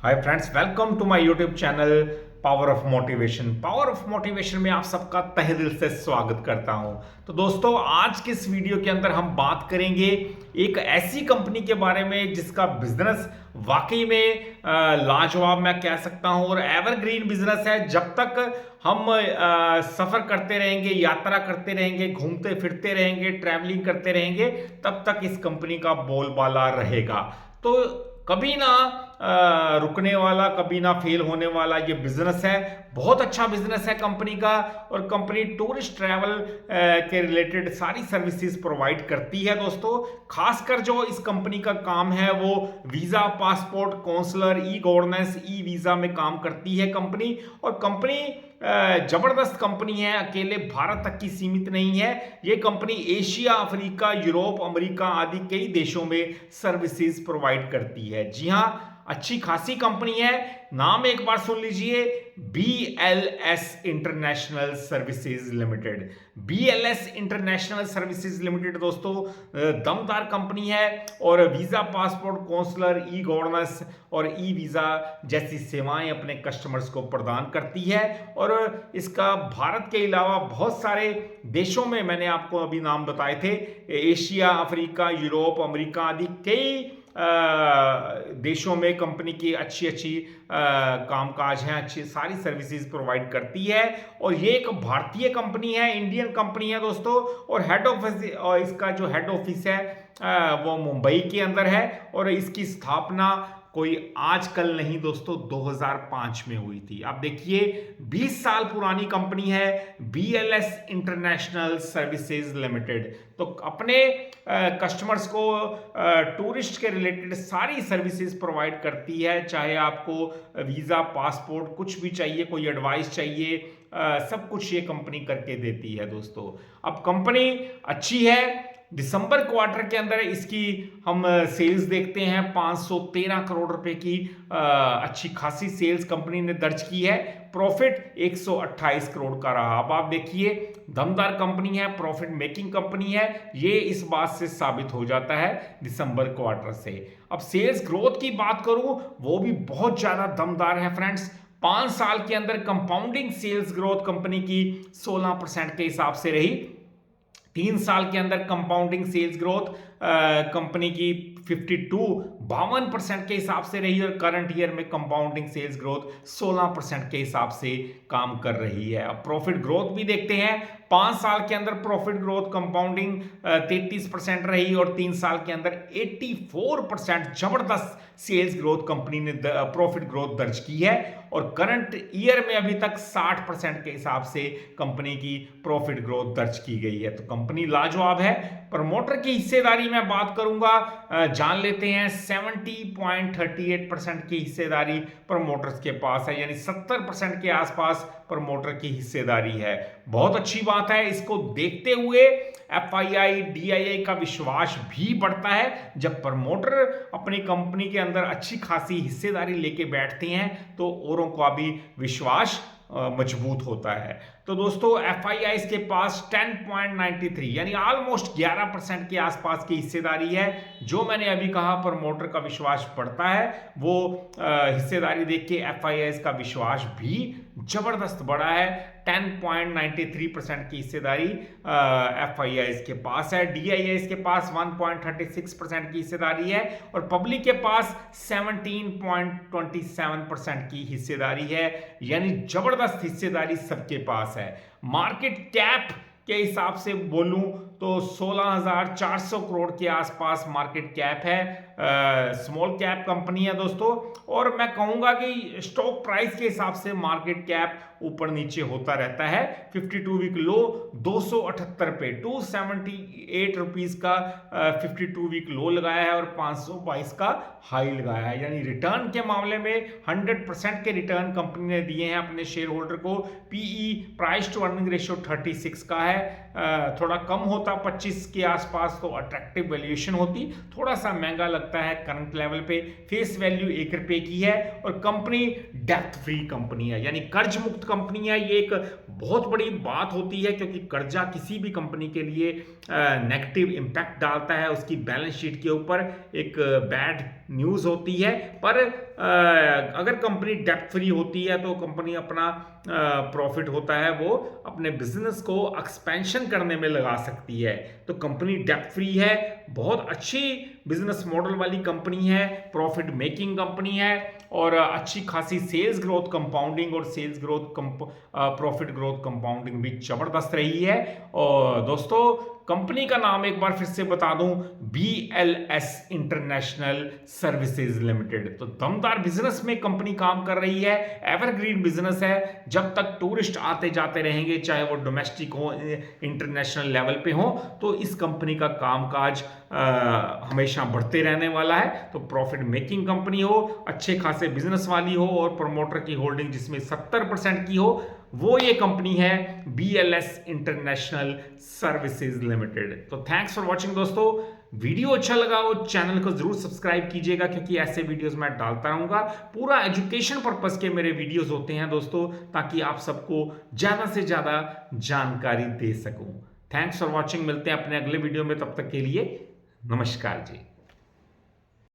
Hi friends, welcome to my YouTube channel power of motivation. Power of motivation में आप सबका तहे दिल से स्वागत करता हूं। तो दोस्तों, आज के इस वीडियो के अंदर हम बात करेंगे एक ऐसी कंपनी के बारे में जिसका बिजनेस वाकई में लाजवाब मैं कह सकता हूं और एवरग्रीन बिजनेस है। जब तक हम सफर करते रहेंगे, यात्रा करते रहेंगे, घूमते फिरते रहेंगे, ट्रैवलिंग करते रहेंगे, तब तक इस कंपनी का बोलबाला रहेगा। तो कभी ना रुकने वाला, कभी ना फेल होने वाला ये बिजनेस है। बहुत अच्छा बिजनेस है कंपनी का। और कंपनी टूरिस्ट ट्रैवल के रिलेटेड सारी सर्विसेज प्रोवाइड करती है दोस्तों। खासकर जो इस कंपनी का काम है वो visa, passport, consular, e governance, e visa में काम करती है कंपनी। और कंपनी जबरदस्त कंपनी है, अकेले भारत तक की सीमित नहीं है। ये company Asia, Africa, Europe, America आदि कई देशों में सर्विसेज प्रोवाइड करती है। जी हाँ, अच्छी खासी कंपनी है। नाम एक बार सुन लीजिए, BLS international services limited. BLS international services limited दोस्तों दमदार कंपनी है और visa, passport, consular, e governance और ई वीजा जैसी सेवाएं अपने कस्टमर्स को प्रदान करती है। और इसका भारत के अलावा बहुत सारे देशों में, मैंने आपको अभी नाम बताए थे, एशिया, अफ्रीका, यूरोप, अमेरिका आदि कई देशों में कंपनी की अच्छी अच्छी कामकाज हैं, अच्छी सारी सर्विसेज प्रोवाइड करती है। और ये एक भारतीय कंपनी है, इंडियन कंपनी है दोस्तों। और हेड ऑफिस, और इसका जो हेड ऑफिस है वो मुंबई के अंदर है। और इसकी स्थापना कोई आजकल नहीं दोस्तों, 2005 में हुई थी। आप देखिए, 20 साल पुरानी कंपनी है BLS इंटरनेशनल सर्विसेज लिमिटेड। तो अपने कस्टमर्स को टूरिस्ट के रिलेटेड सारी सर्विसेज प्रोवाइड करती है। चाहे आपको वीज़ा, पासपोर्ट कुछ भी चाहिए, कोई एडवाइस चाहिए, सब कुछ ये कंपनी करके देती है दोस्तों। अब कंपनी अच्छी है। दिसंबर क्वार्टर के अंदर इसकी हम सेल्स देखते हैं, 513 करोड़ रुपए की अच्छी खासी सेल्स कंपनी ने दर्ज की है। प्रॉफिट 128 करोड़ का रहा। अब आप देखिए, दमदार कंपनी है, प्रॉफिट मेकिंग कंपनी है। ये इस बात से साबित हो जाता है दिसंबर क्वार्टर से। अब सेल्स ग्रोथ की बात करूं, वो भी बहुत ज्यादा दमदार है फ्रेंड्स। 5 साल के अंदर कंपाउंडिंग सेल्स ग्रोथ कंपनी की 16% के हिसाब से रही। 3 साल के अंदर कंपाउंडिंग सेल्स ग्रोथ कंपनी की 52% के हिसाब से रही। और करंट ईयर में कंपाउंडिंग सेल्स ग्रोथ 16% के हिसाब से काम कर रही है। अब प्रॉफिट ग्रोथ भी देखते हैं। 5 साल के अंदर प्रॉफिट ग्रोथ कंपाउंडिंग 33% रही और 3 साल के अंदर 84% जबरदस्त सेल्स ग्रोथ कंपनी ने प्रॉफिट ग्रोथ दर्ज की है। और करंट ईयर में अभी तक 60% के हिसाब से कंपनी की प्रॉफिट ग्रोथ दर्ज की गई है। तो कंपनी लाजवाब है। प्रमोटर की हिस्सेदारी में बात करूंगा, जान लेते हैं। 70.38% की हिस्सेदारी प्रमोटर्स के पास है, यानी 70% के आसपास प्रमोटर की हिस्सेदारी है। बहुत अच्छी बात है। इसको देखते हुए FII, DII का विश्वास भी बढ़ता है। जब प्रमोटर अपनी कंपनी के अंदर अच्छी खासी हिस्सेदारी लेके बैठते हैं तो औरों का भी विश्वास मजबूत होता है। तो दोस्तों, FII के पास 10.93 यानी ऑलमोस्ट 11% के आसपास की हिस्सेदारी है। जो मैंने अभी कहा, प्रमोटर का विश्वास बढ़ता है, वो हिस्सेदारी देख के FII का विश्वास भी जबरदस्त बढ़ा है। 10.93% की हिस्सेदारी FII के पास है। DII के पास 1.36% की हिस्सेदारी है। और पब्लिक के पास 17.27% की हिस्सेदारी है, यानी जबरदस्त हिस्सेदारी सबके पास है। मार्केट कैप के हिसाब से बोलूं तो 16,400 करोड़ के आसपास मार्केट कैप है। स्मॉल कैप कंपनी है दोस्तों। और मैं कहूंगा कि स्टॉक प्राइस के हिसाब से मार्केट कैप ऊपर नीचे होता रहता है। 52 वीक लो 278 पे, 278 रुपीज का 52 वीक लो लगाया है और 522 का हाई लगाया है। यानी रिटर्न के मामले में 100% के रिटर्न कंपनी ने दिए हैं अपने शेयर होल्डर को। PE, price to earning ratio 36 का है। थोड़ा कम होता होता 25 के आसपास तो अट्रैक्टिव वैल्यूएशन होती, थोड़ा सा महंगा लगता है करंट लेवल पे। फेस वैल्यू 1 रुपए की है और कंपनी डेब्ट फ्री कंपनी है, यानी कर्ज मुक्त कंपनी है। ये एक बहुत बड़ी बात होती है क्योंकि कर्जा किसी भी कंपनी के लिए नेगेटिव इंपैक्ट डालता है, उसकी बैलेंस शीट के ऊपर एक बैड न्यूज होती है। पर अगर कंपनी डेब्ट फ्री होती है तो कंपनी अपना प्रॉफिट होता है वो अपने बिजनेस को एक्सपेंशन करने में लगा सकती है। तो कंपनी डेब्ट फ्री है, बहुत अच्छी बिजनेस मॉडल वाली कंपनी है, प्रॉफिट मेकिंग कंपनी है और अच्छी खासी सेल्स ग्रोथ कंपाउंडिंग और sales growth profit growth compounding भी जबरदस्त रही है। और दोस्तों कंपनी का नाम एक बार फिर से बता दूं, BLS इंटरनेशनल सर्विसेज लिमिटेड। तो दमदार बिजनेस में कंपनी काम कर रही है, एवरग्रीन बिजनेस है। जब तक टूरिस्ट आते जाते रहेंगे, चाहे वो डोमेस्टिक हो इंटरनेशनल लेवल पे हो, तो इस कंपनी का कामकाज हमेशा बढ़ते रहने वाला है। तो प्रॉफिट मेकिंग कंपनी हो, अच्छे खासे बिजनेस वाली हो और प्रमोटर की होल्डिंग जिसमें 70% की हो, वो ये कंपनी है BLS इंटरनेशनल सर्विसेज लिमिटेड। तो थैंक्स फॉर वॉचिंग दोस्तों। वीडियो अच्छा लगा हो चैनल को जरूर सब्सक्राइब कीजिएगा क्योंकि ऐसे वीडियोस मैं डालता रहूंगा। पूरा एजुकेशन पर्पस के मेरे वीडियोस होते हैं दोस्तों, ताकि आप सबको ज्यादा से ज्यादा जानकारी दे सकूं। थैंक्स फॉर वॉचिंग, मिलते हैं अपने अगले वीडियो में, तब तक के लिए नमस्कार जी।